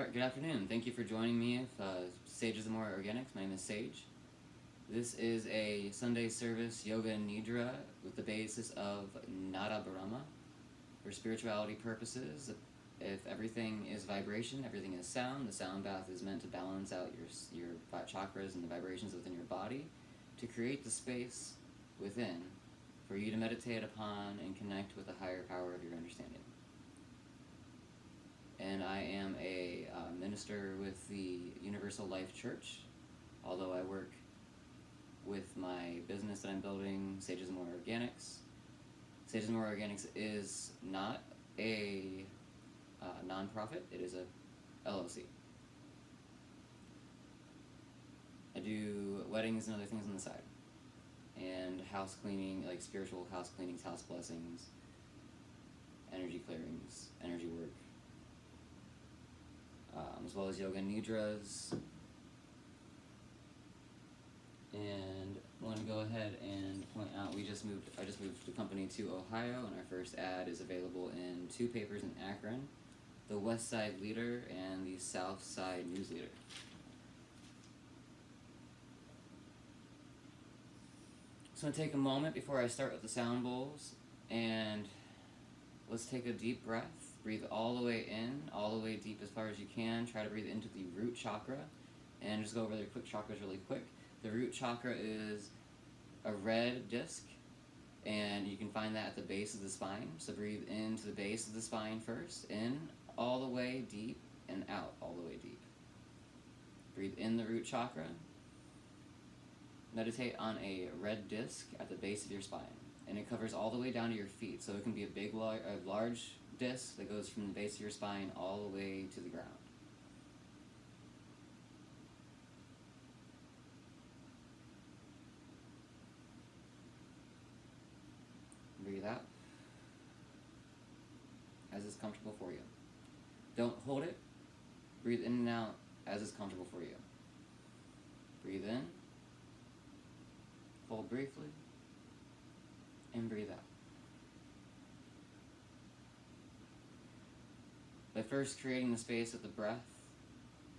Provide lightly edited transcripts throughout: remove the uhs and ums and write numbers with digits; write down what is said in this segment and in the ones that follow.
Alright, good afternoon. Thank you for joining me at Sage's Amore Organics. My name is Sage. This is a Sunday service yoga nidra with the basis of Nada Brahma for spirituality purposes. If everything is vibration, everything is sound. The sound bath is meant to balance out your chakras and the vibrations within your body to create the space within for you to meditate upon and connect with the higher power of your understanding. And I am a minister with the Universal Life Church, although I work with my business that I'm building, Sage's Amore Organics. Sage's Amore Organics is not a non-profit, it is a LLC. I do weddings and other things on the side, and house cleaning, like spiritual house cleanings, house blessings, energy clearings, energy work, as well as yoga nidras. And I want to go ahead and point out I just moved the company to Ohio, and our first ad is available in 2 papers in Akron, the West Side Leader and the South Side News Leader. So I'm going to take a moment before I start with the sound bowls, and let's take a deep breath. Breathe all the way in, all the way deep as far as you can. Try to breathe into the root chakra, and just go over the quick chakras really quick. The root chakra is a red disc, and you can find that at the base of the spine. So breathe into the base of the spine first, in all the way deep, and out all the way deep. Breathe in the root chakra. Meditate on a red disc at the base of your spine, and it covers all the way down to your feet. So it can be a large disc that goes from the base of your spine all the way to the ground. Breathe out as is comfortable for you. Don't hold it. Breathe in and out as is comfortable for you. Breathe in, hold briefly, and breathe out. By first creating the space with the breath,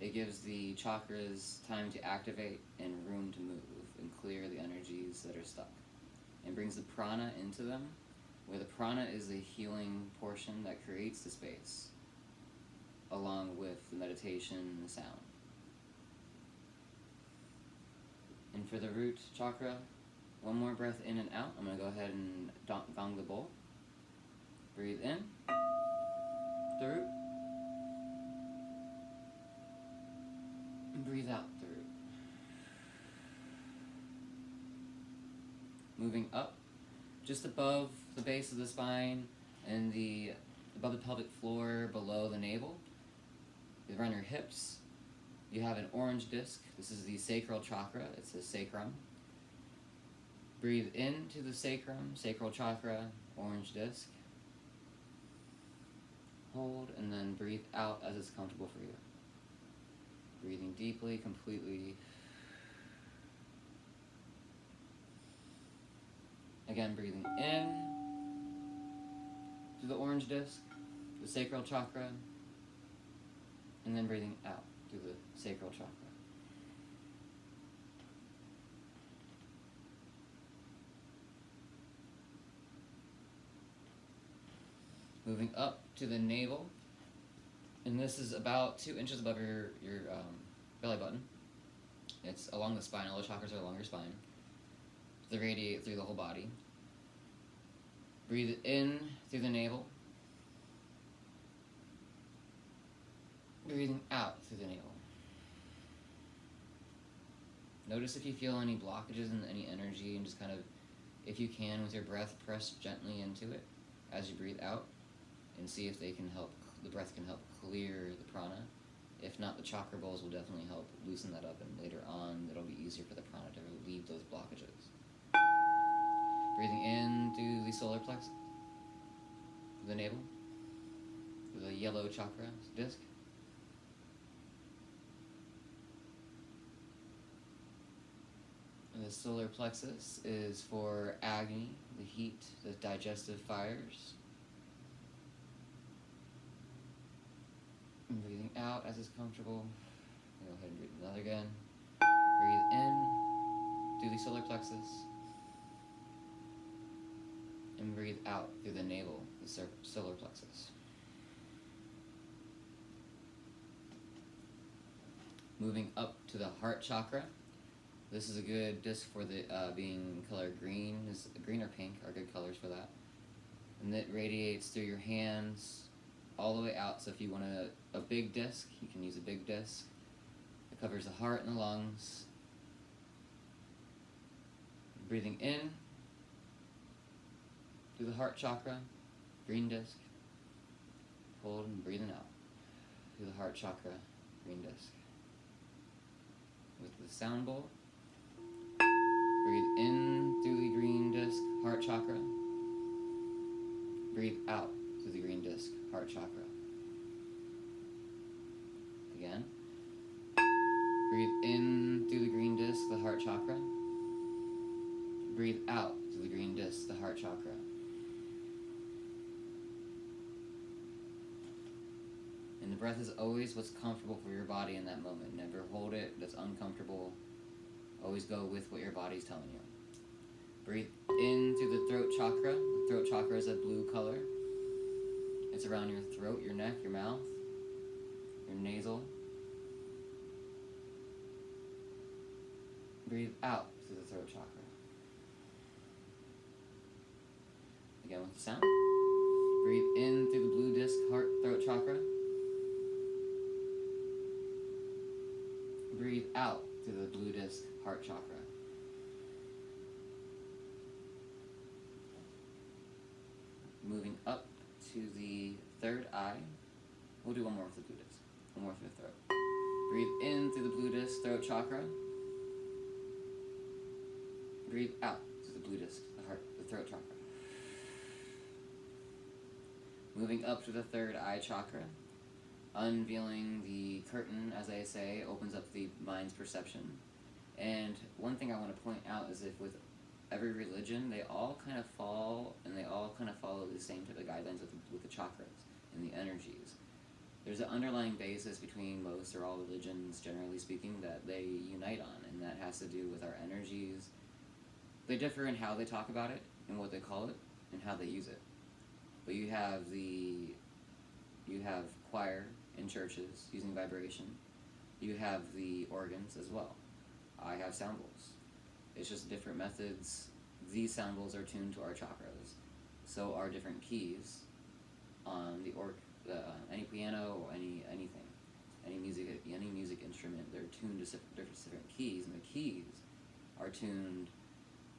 it gives the chakras time to activate and room to move and clear the energies that are stuck, and brings the prana into them, where the prana is the healing portion that creates the space, along with the meditation and the sound. And for the root chakra, one more breath in and out. I'm going to go ahead and gong the bowl. Breathe in, the root. And breathe out the root. Moving up, just above the base of the spine and above the pelvic floor, below the navel, around your hips, you have an orange disc. This is the sacral chakra. It's the sacrum. Breathe into the sacrum, sacral chakra, orange disc. Hold, and then breathe out as it's comfortable for you. Breathing deeply, completely. Again, breathing in to the orange disc, the sacral chakra, and then breathing out through the sacral chakra. Moving up to the navel, and this is about 2 inches above your belly button. It's along the spine. All the chakras are along your spine. They radiate through the whole body. Breathe in through the navel. Breathing out through the navel. Notice if you feel any blockages in any energy, and just kind of, if you can, with your breath, press gently into it as you breathe out, and see if the breath can help clear the prana. If not, the chakra bowls will definitely help loosen that up, and later on it'll be easier for the prana to relieve those blockages. Breathing in through the solar plexus, the navel, the yellow chakra disc. And the solar plexus is for agni, the heat, the digestive fires. And breathing out as is comfortable. Go ahead and breathe another again. Breathe in through the solar plexus. And breathe out through the navel, the solar plexus. Moving up to the heart chakra. This is a good disc for the being color green. Green or pink are good colors for that. And it radiates through your hands all the way out. So if you want a big disc, you can use a big disc. It covers the heart and the lungs. Breathing in through the heart chakra, green disc. Hold and breathing out through the heart chakra, green disc. With the sound bowl, breathe in through the green disc, heart chakra. Breathe out through the green disc, heart chakra. Again. Breathe in through the green disc, the heart chakra. Breathe out through the green disc, the heart chakra. And the breath is always what's comfortable for your body in that moment. Never hold it that's uncomfortable. Always go with what your body's telling you. Breathe in through the throat chakra. The throat chakra is a blue color. It's around your throat, your neck, your mouth, your nasal. Breathe out through the throat chakra. Again with the sound. Breathe in through the blue disc, heart, throat chakra. Breathe out through the blue disc, heart chakra. Moving up to the third eye. We'll do one more with the blue disc. One more through the throat. Breathe in through the blue disc, throat chakra. Breathe out through the blue disc, the heart, the throat chakra. Moving up to the third eye chakra. Unveiling the curtain, as I say, opens up the mind's perception. And one thing I want to point out is if with every religion, they all kind of fall and they all kind of follow the same type of guidelines with the chakras and the energies. There's an underlying basis between most or all religions, generally speaking, that they unite on, and that has to do with our energies. They differ in how they talk about it and what they call it and how they use it. But you have choir in churches using vibration. You have the organs as well. I have sound bowls. It's just different methods. These sound bowls are tuned to our chakras. So are different keys on the any piano or anything, any music instrument. They're tuned to different keys, and the keys are tuned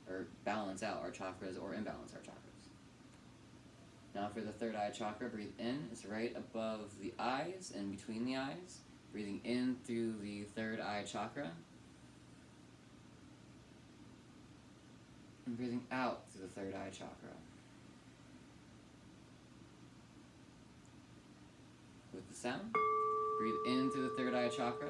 or balance out our chakras or imbalance our chakras. Now for the third eye chakra, breathe in. It's right above the eyes and between the eyes. Breathing in through the third eye chakra. And breathing out through the third eye chakra. With the sound, breathe in through the third eye chakra.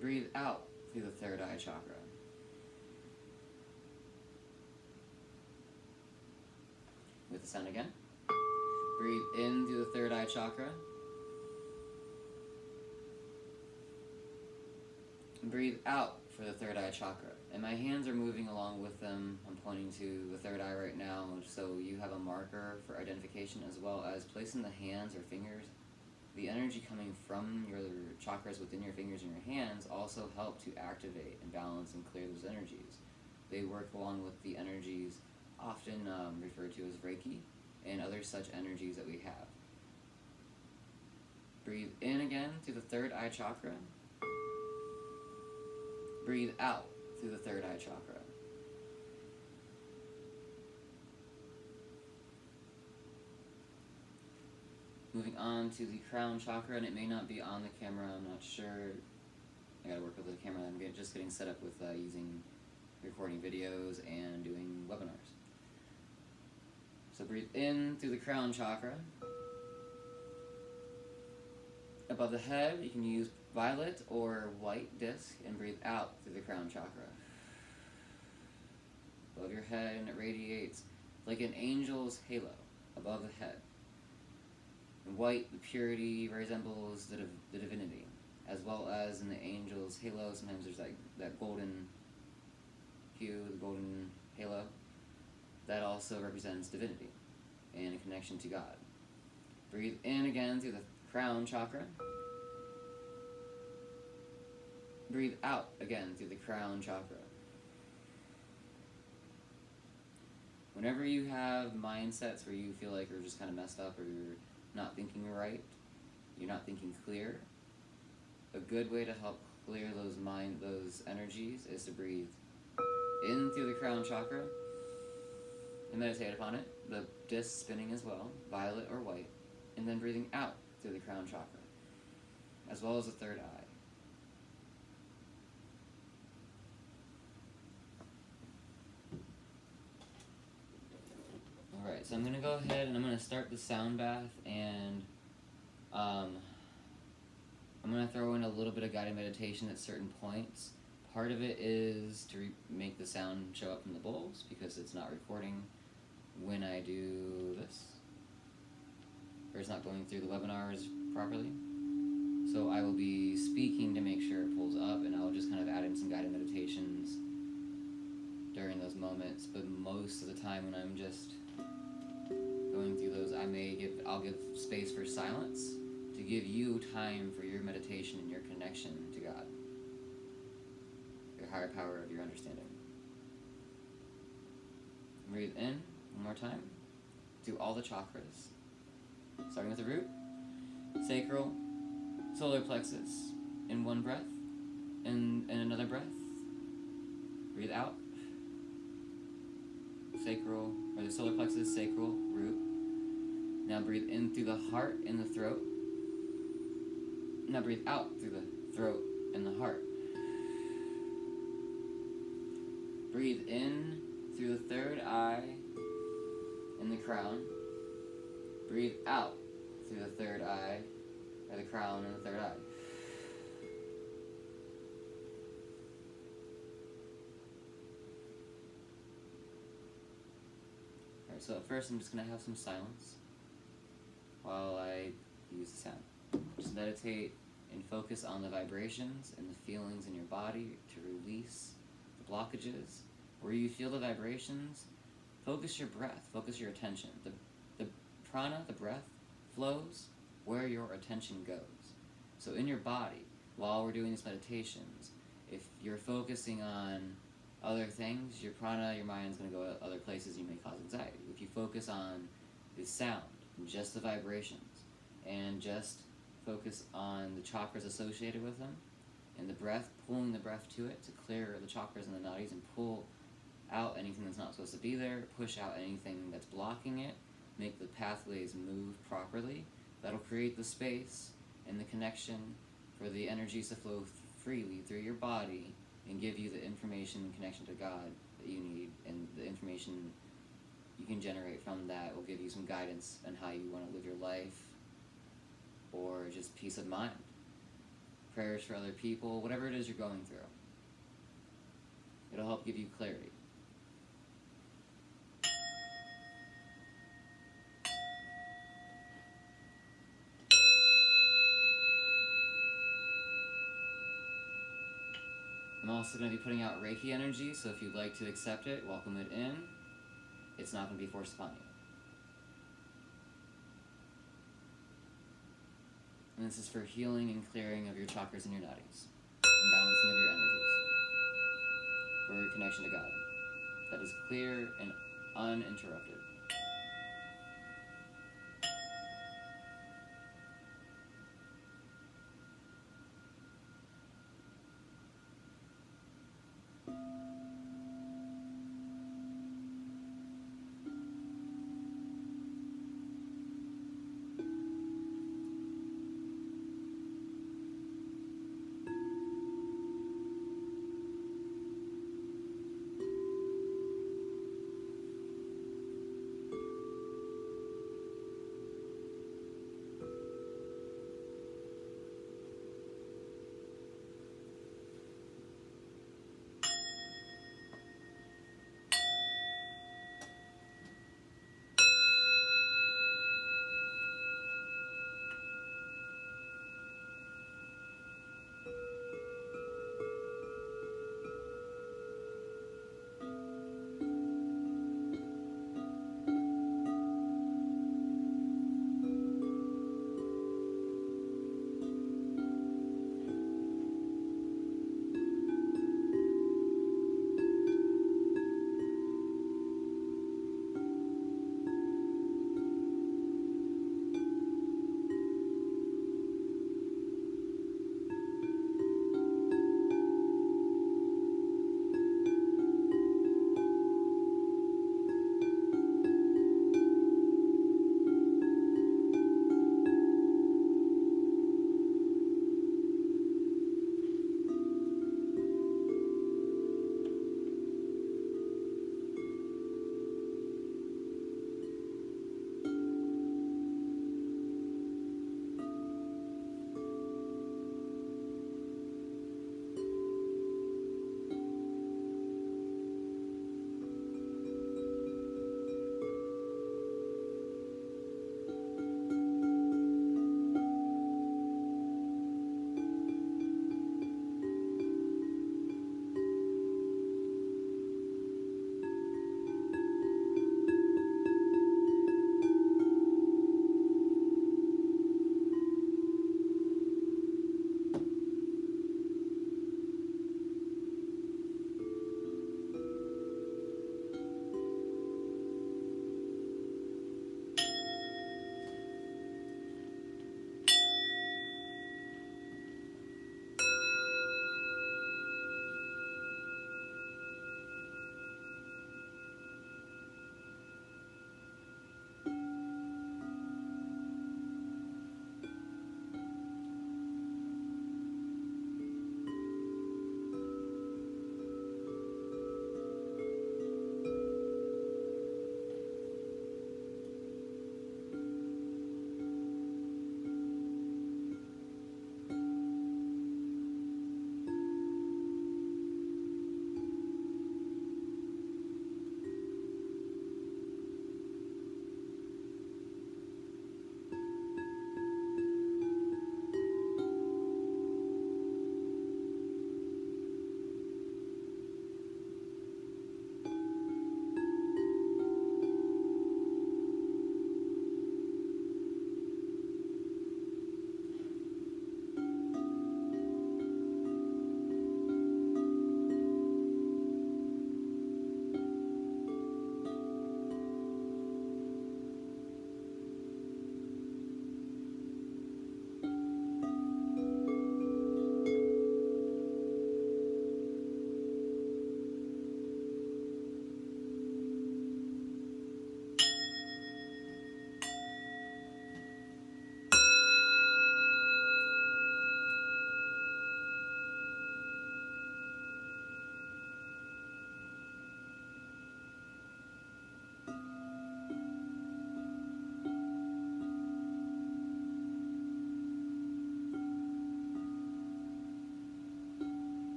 Breathe out through the third eye chakra. With the sound again. Breathe in through the third eye chakra. And breathe out for the third eye chakra. And my hands are moving along with them. I'm pointing to the third eye right now, so you have a marker for identification, as well as placing the hands or fingers. The energy coming from your chakras within your fingers and your hands also help to activate and balance and clear those energies. They work along with the energies often referred to as Reiki and other such energies that we have. Breathe in again through the third eye chakra. Breathe out through the third eye chakra. Moving on to the crown chakra, and it may not be on the camera, I'm not sure. I gotta work with the camera. I'm just getting set up with recording videos and doing webinars. So breathe in through the crown chakra. Above the head, you can use violet or white disc and breathe out through the crown chakra. Above your head, and it radiates like an angel's halo above the head. white, the purity, resembles the divinity, as well as in the angel's halo. Sometimes there's that golden hue, the golden halo. That also represents divinity and a connection to God. Breathe in again through the crown chakra. Breathe out again through the crown chakra. Whenever you have mindsets where you feel like you're just kind of messed up or you're not thinking right, you're not thinking clear, a good way to help clear those energies is to breathe in through the crown chakra and meditate upon it, the disc spinning as well, violet or white, and then breathing out through the crown chakra, as well as the third eye. Alright, so I'm going to go ahead and I'm going to start the sound bath, and I'm going to throw in a little bit of guided meditation at certain points. Part of it is to make the sound show up from the bowls, because it's not recording when I do this, or it's not going through the webinars properly. So I will be speaking to make sure it pulls up, and I'll just kind of add in some guided meditations during those moments. But most of the time when I'm just going through those, I'll give space for silence to give you time for your meditation and your connection to God, your higher power of your understanding. Breathe in one more time. Do all the chakras, starting with the root, sacral, solar plexus, in one breath, and in another breath. Breathe out. Sacral, or the solar plexus, sacral, root. Now breathe in through the heart and the throat. Now breathe out through the throat and the heart. Breathe in through the third eye and the crown. Breathe out through the third eye, or the crown and the third eye. Alright, so at first I'm just going to have some silence while I use the sound. Just meditate and focus on the vibrations and the feelings in your body to release the blockages. Where you feel the vibrations, focus your breath, focus your attention. The prana, the breath, flows where your attention goes. So in your body, while we're doing these meditations, if you're focusing on other things, your prana, your mind's going to go other places, you may cause anxiety. If you focus on the sound, and just the vibrations, and just focus on the chakras associated with them, and the breath, pulling the breath to it to clear the chakras and the nadis and pull out anything that's not supposed to be there, push out anything that's blocking it, make the pathways move properly. That'll create the space and the connection for the energies to flow freely through your body and give you the information and connection to God that you need, and the information you can generate from that will give you some guidance on how you want to live your life, or just peace of mind, prayers for other people, whatever it is you're going through. It'll help give you clarity. I'm also going to be putting out Reiki energy, so if you'd like to accept it, welcome it in. It's not going to be forced upon you. And this is for healing and clearing of your chakras and your nadis, and balancing of your energies, for your connection to God. That is clear and uninterrupted.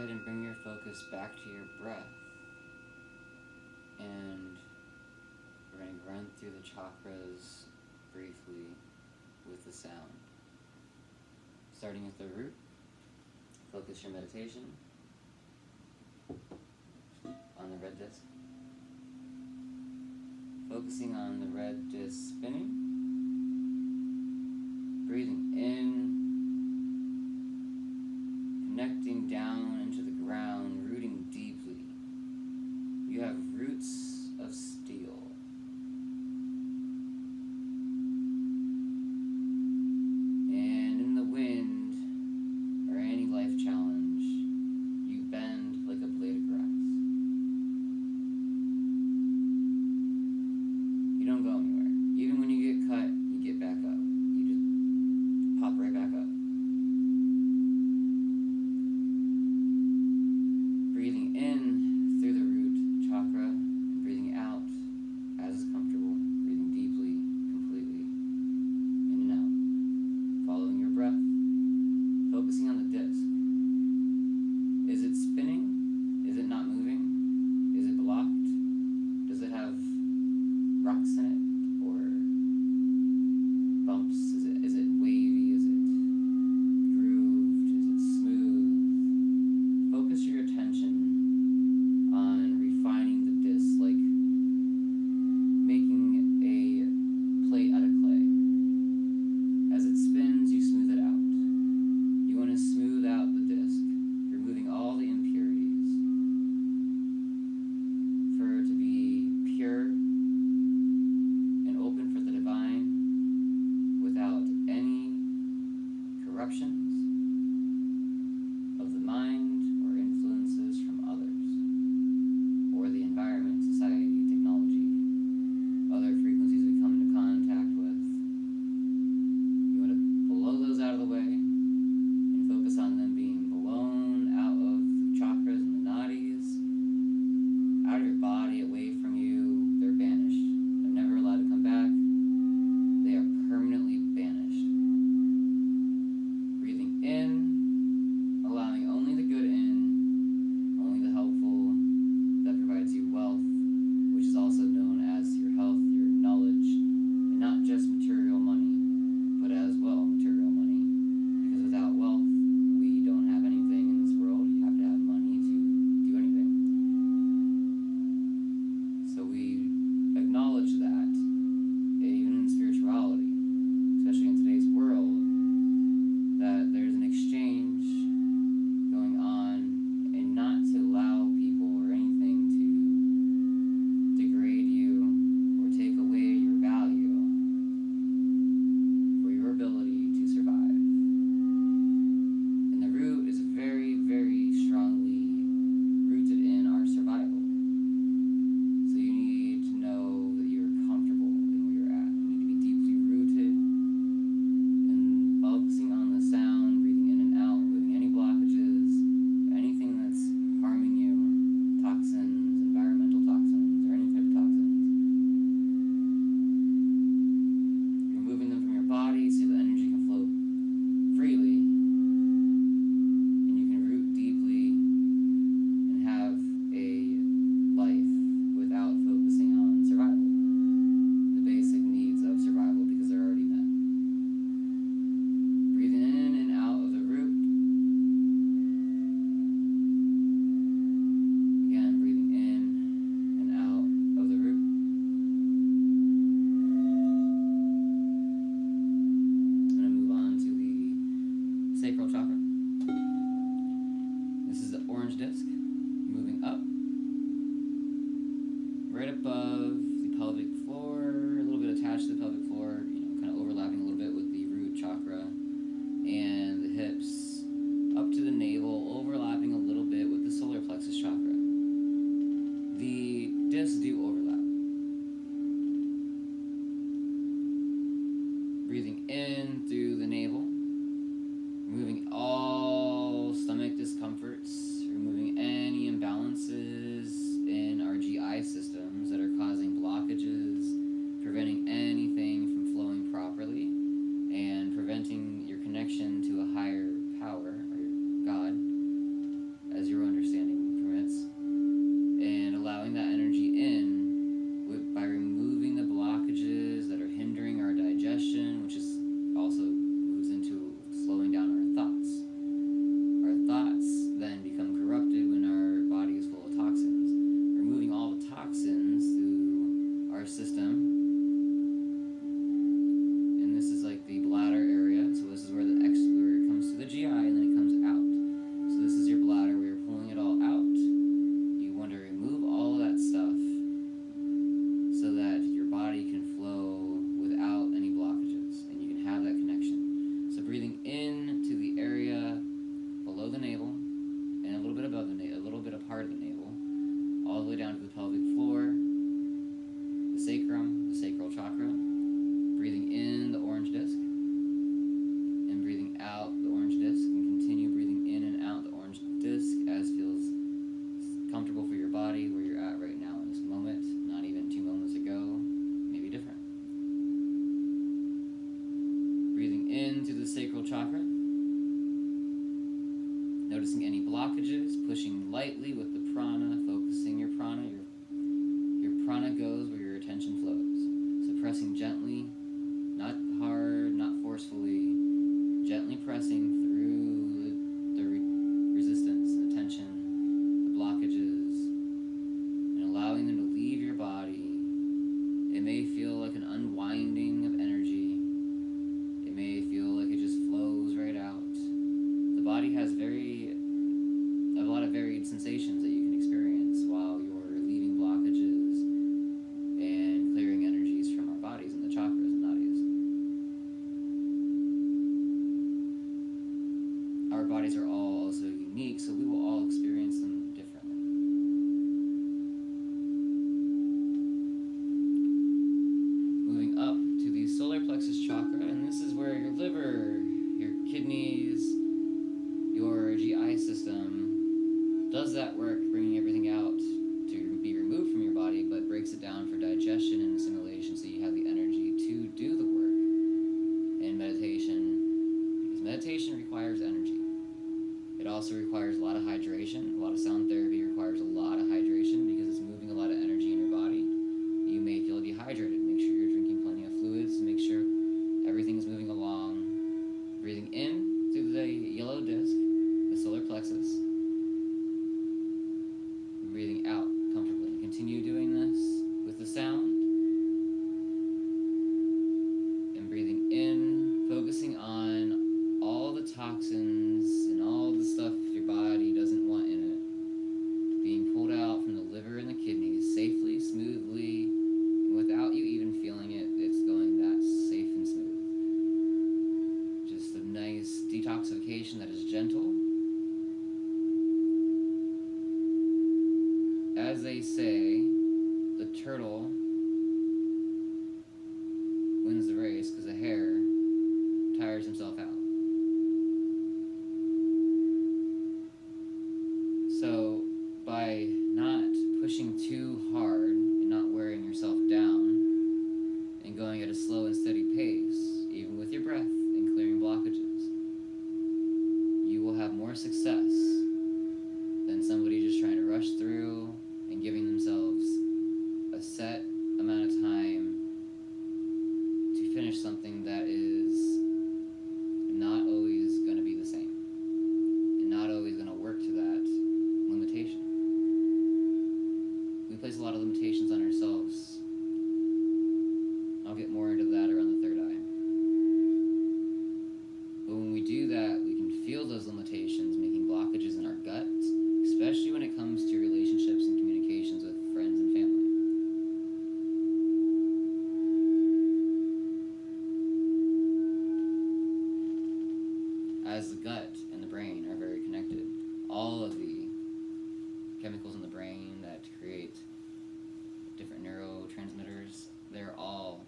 ahead and bring your focus back to your breath. And we're going to run through the chakras briefly with the sound. Starting at the root, focus your meditation on the red disc. Focusing on the red disc spinning. Breathing in, connecting down into the ground, rooting deeply. You have roots of steel. And in the wind, or any life challenge, you bend like a blade of grass. You don't go anywhere. Even when you get cut, you get back up. You just pop right back up. above the navel, a little bit apart of the navel, all the way down to the pelvic floor, the sacrum, the sacral chakra. Breathing in the orange disc and breathing out the orange disc, and continue breathing in and out the orange disc as feels comfortable for your body, where you're at right now in this moment, not even 2 moments ago, maybe different. Breathing into the sacral chakra, noticing any blockages, pushing lightly with the prana, focusing your prana. Your prana goes where your attention flows. So pressing gently, not hard, not forcefully, gently pressing through the resistance, the tension, the blockages, and allowing them to leave your body. It may feel like an unwinding of energy. It may feel like it just flows right out. The body has a lot of varied sensations that you can experience while you're leaving blockages and clearing energies from our bodies and the chakras and nadis. Our bodies are all also unique, so we will all experience them differently. Moving up to the solar plexus chakra, and this is where your liver, your kidneys, your GI system does that work, bringing everything out to be removed from your body, but breaks it down for digestion and assimilation, so you have the energy to do the work in meditation, because meditation requires energy. It also requires a lot of hydration. A lot of sound therapy requires a lot of hydration because it's moving a lot of energy in your body. You may feel dehydrated. Make sure you're drinking plenty of fluids. Make sure everything is moving along. Breathing in through the yellow disc, the solar plexus. Breathing out comfortably. Continue doing this with the sound. And breathing in, focusing on all the toxins and all the stuff your body doesn't want in it being pulled out from the liver and the kidneys safely, smoothly, and without you even feeling it. It's going that safe and smooth. Just a nice detoxification that is gentle. As they say, the turtle wins the race because the hare tires himself out. So by not pushing too hard and not wearing yourself down and going at a slow and steady pace, even with your breath and clearing blockages, you will have more success than somebody just trying to rush through and giving themselves a set amount of time to finish something that is not always going to be the same and not always going to work to that limitation. We place a lot of limitations on ourselves. I'll get more into that around the third eye. But when we do that, we can feel those limitations making blockages in our gut, especially when it comes to relationships and communications with friends and family. As the gut and the brain are very connected, all of the chemicals in the brain that create different neurotransmitters, they're all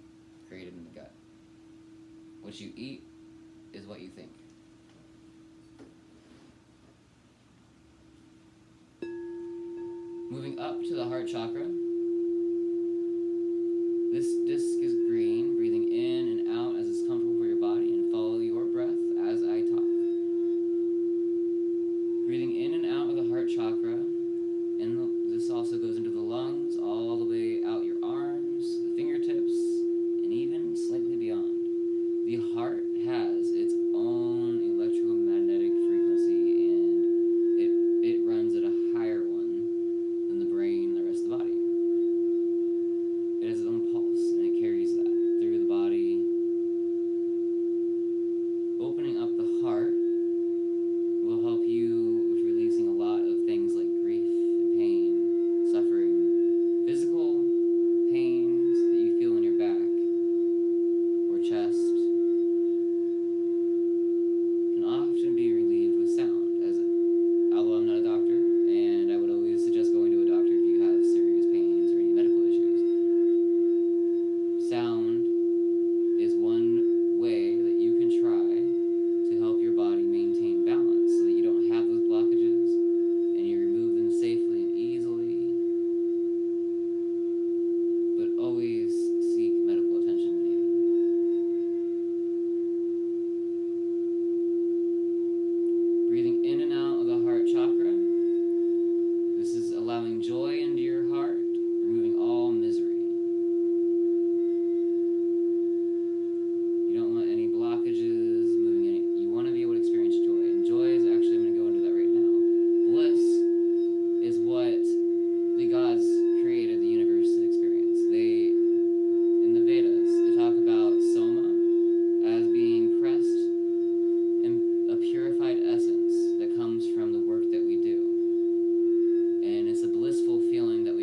created in the gut. What you eat is what you think. Moving up to the heart chakra. This disc is green, breathing in and out as it's comfortable for your body, and follow your breath as I talk. Breathing in and out of the heart chakra, and this also goes into the lungs, all the way out your arms, the fingertips, and even slightly beyond. The heart has its own electromagnetic frequency, and it runs at a higher one than the brain and the rest of the body. It has its own pulse, and it carries allowing joy into your heart, removing all misery. You don't want any blockages, moving any. You want to be able to experience joy. And joy is actually, I'm going to go into that right now. Bliss is what the gods created the universe to experience. In the Vedas, they talk about Soma as being pressed in a purified essence that comes from the work that we do. And it's a blissful feeling that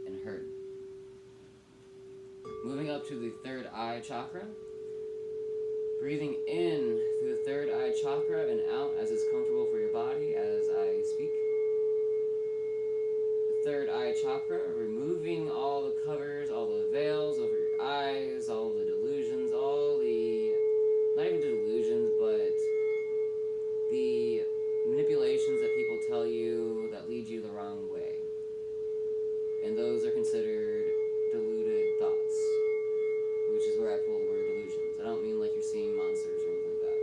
and heard. Moving up to the third eye chakra, breathing in through the third eye chakra and out as is comfortable for your body as I speak. The third eye chakra, removing all the covers, all the veils over your eyes, all the delusions, all the, not even delusions, but the manipulations that people tell you that lead you the wrong way. And those are considered deluded thoughts, which is where I pull the word delusions. I don't mean like you're seeing monsters or anything like that.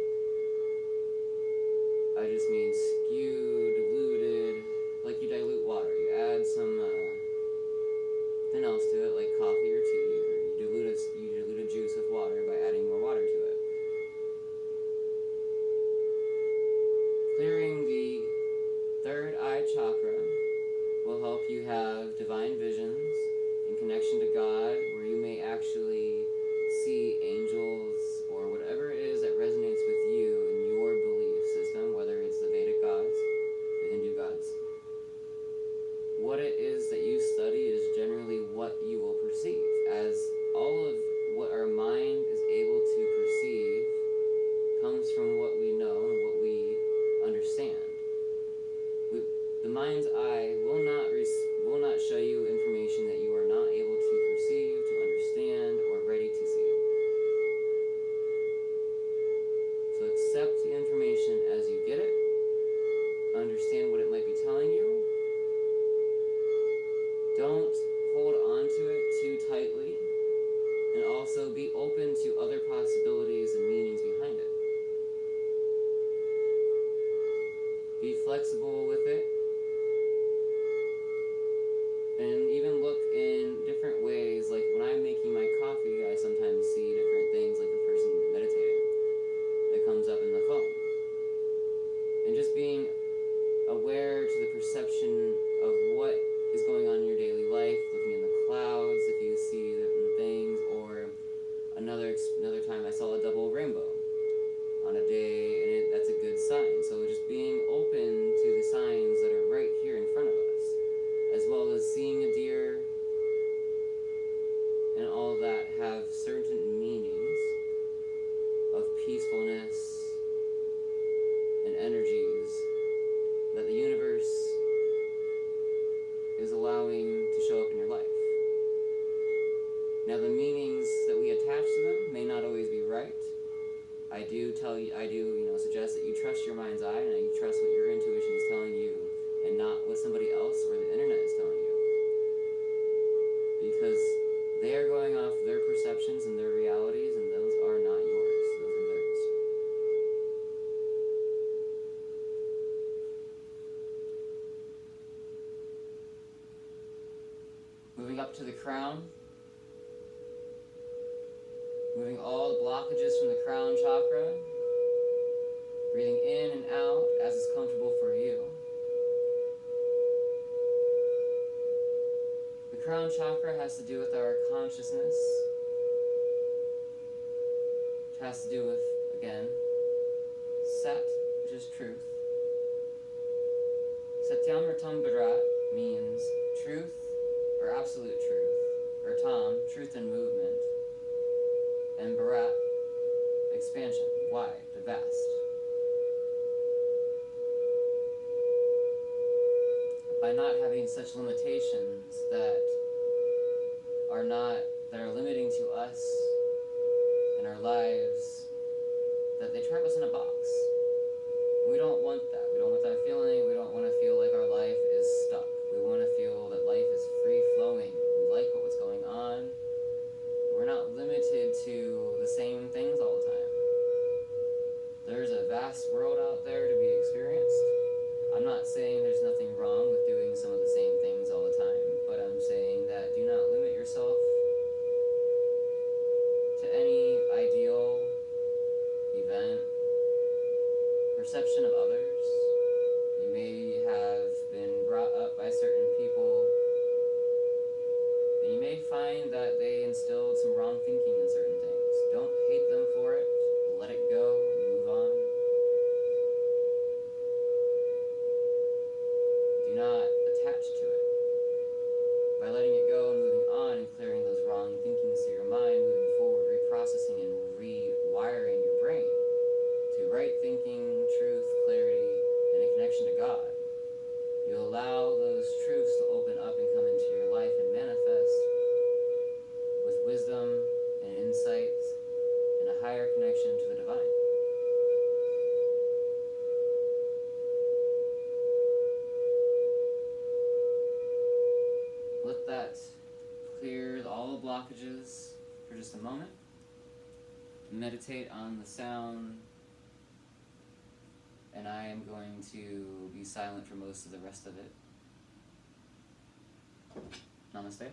I just mean skewed, diluted, like you dilute water. You add something else to it, like coffee or tea, or you dilute a juice with water by adding more water to it. Clearing the third eye chakra will help you have divine visions in connection to God, where you may actually see angels or whatever it is that resonates with you in your belief system, whether it's the Vedic gods, the Hindu gods. What it is that you study is generally what you will perceive, as all of what our mind is able to perceive comes from what we know and what we understand. The mind's eye will not show you information that you are not able to perceive, to understand, or ready to see. So accept the information as you get it, understand what it might be telling you. Don't hold on to it too tightly, and also be open to other possibilities and meanings behind it. Be flexible with it, and even look in different ways. Like when I'm making my coffee, I sometimes see different things, like the person meditating that comes up in the phone. And just being aware to the perception of what is going on in your daily life, looking in the clouds if you see certain things, or another time I saw a double rainbow on a day, and that's a good sign. So just being open to the signs that are right here in front of us, as well as seeing a deer and all that have certain meanings of peacefulness and energies that the universe is allowing to show up in your life. Now, the meanings that we attach to them may not always be right. I do suggest that you trust your mind's eye and that you trust what your intuition is telling you and not what somebody else or the internet is telling you. Because they are going off their perceptions and their realities, and those are not yours. Those are theirs. Moving up to the crown. Moving all the blockages from the crown chakra. Breathing in and out as is comfortable for you. The crown chakra has to do with our consciousness. It has to do with, again, Sat, which is truth. Satyamritam Bharat means truth, or absolute truth, or Tam, truth and movement, and Bharat, expansion, wide, the vast. By not having such limitations that are limiting to us in our lives, that they trap us in a box. We don't want that. We don't want that feeling. We don't want to feel like our life is stuck. We want to feel that life is free-flowing. We like what's going on. We're not limited to the same things all the time. There's a vast world out there to be experienced. I'm not saying there's nothing wrong with doing some of the same things all the time, but I'm saying that do not limit yourself to any ideal, event, perception of others. You may have been brought up by certain people, and you may find that they instilled some wrong thinking in certain things. Don't hate them for it. Let it go and move on. Do not attach to it. By letting it go, let that clear all the blockages for just a moment. Meditate on the sound, and I am going to be silent for most of the rest of it. Namaste.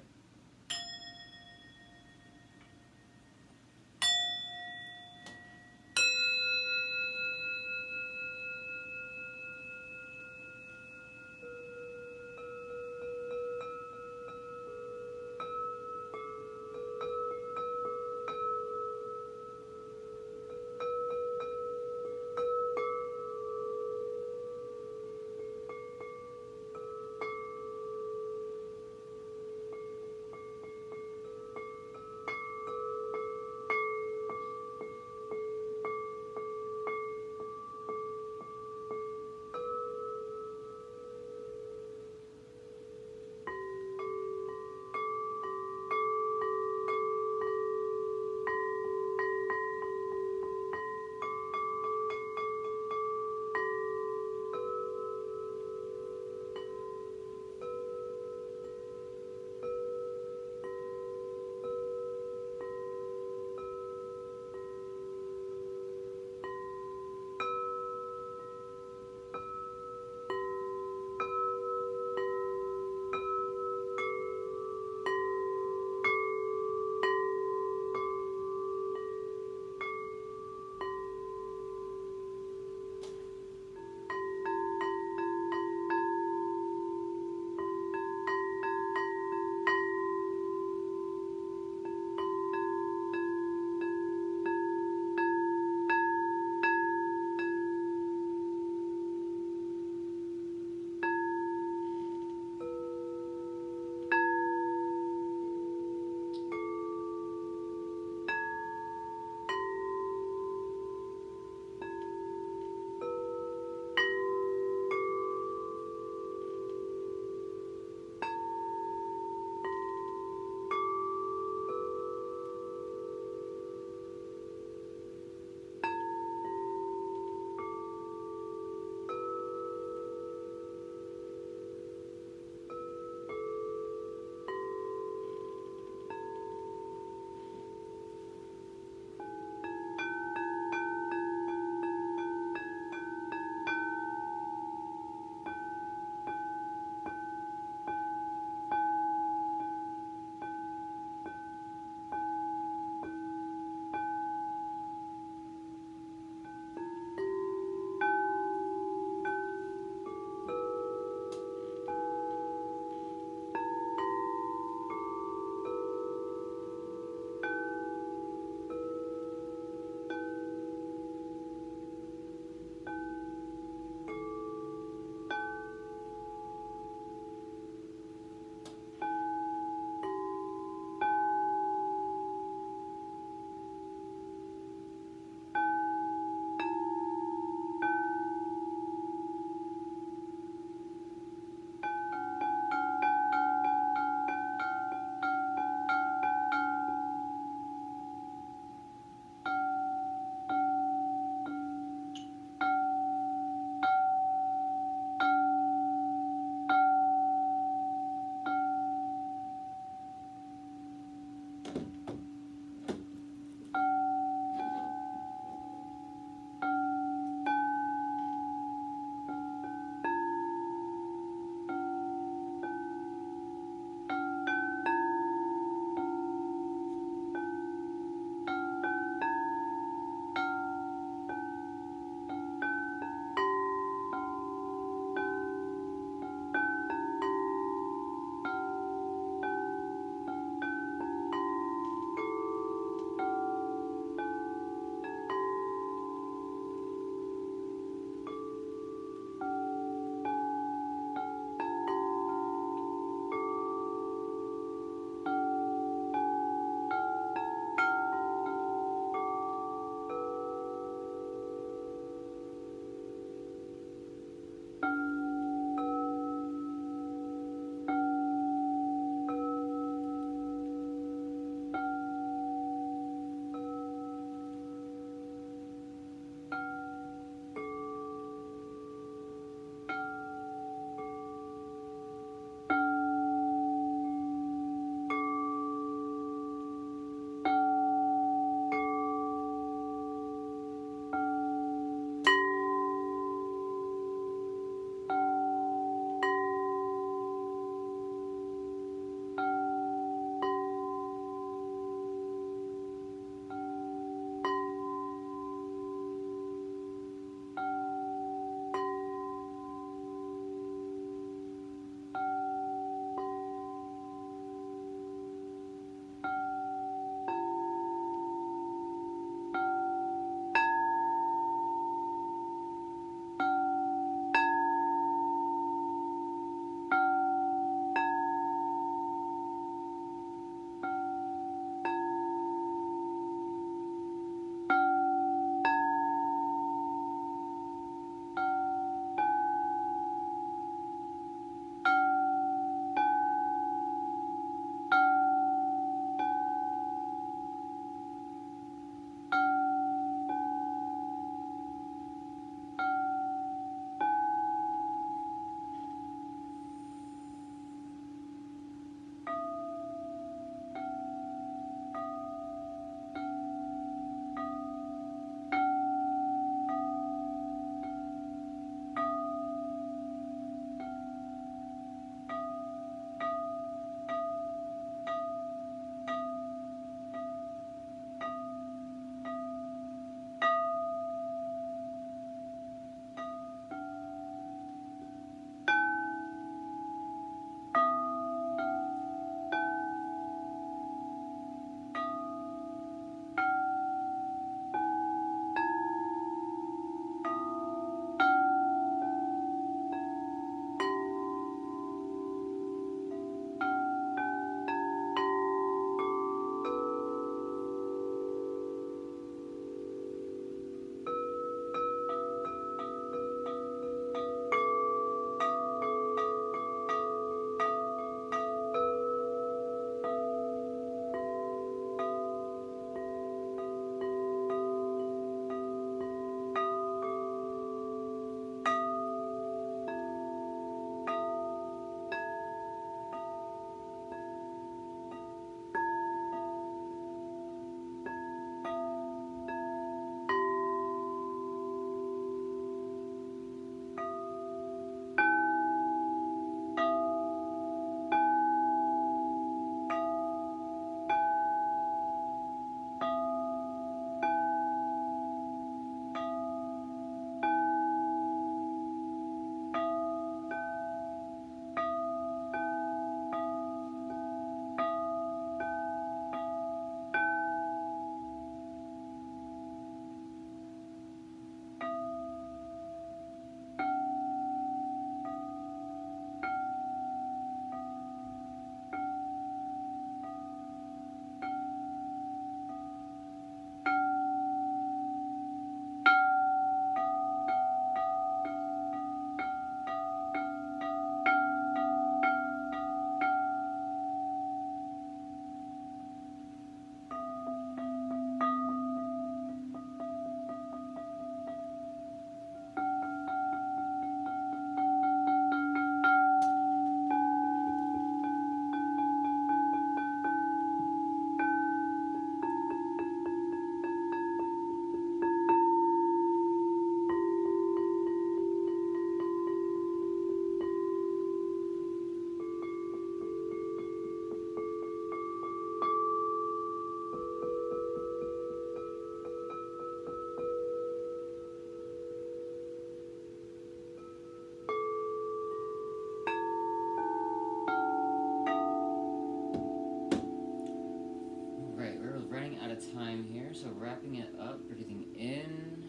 So wrapping it up, breathing in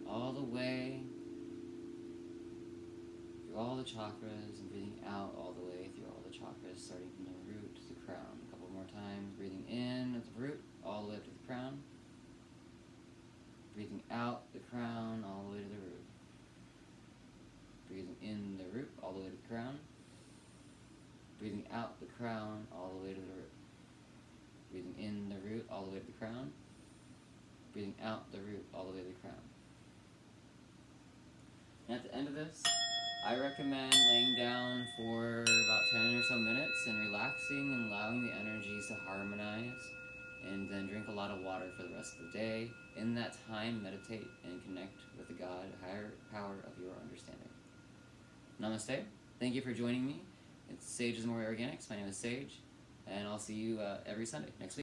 all the way through all the chakras and breathing out all the way through all the chakras, starting from the root to the crown. A couple more times, breathing in at the root all the way up to the crown. Breathing out the crown all the way to the root. Breathing in the root all the way to the crown. Breathing out the crown all the way to the root. Breathing in the root all the way to the crown. Breathing out the root all the way to the crown. And at the end of this, I recommend laying down for about 10 or so minutes and relaxing and allowing the energies to harmonize, and then drink a lot of water for the rest of the day. In that time, meditate and connect with the God, higher power of your understanding. Namaste. Thank you for joining me. It's Sage's Amore Organics. My name is Sage, and I'll see you every Sunday next week.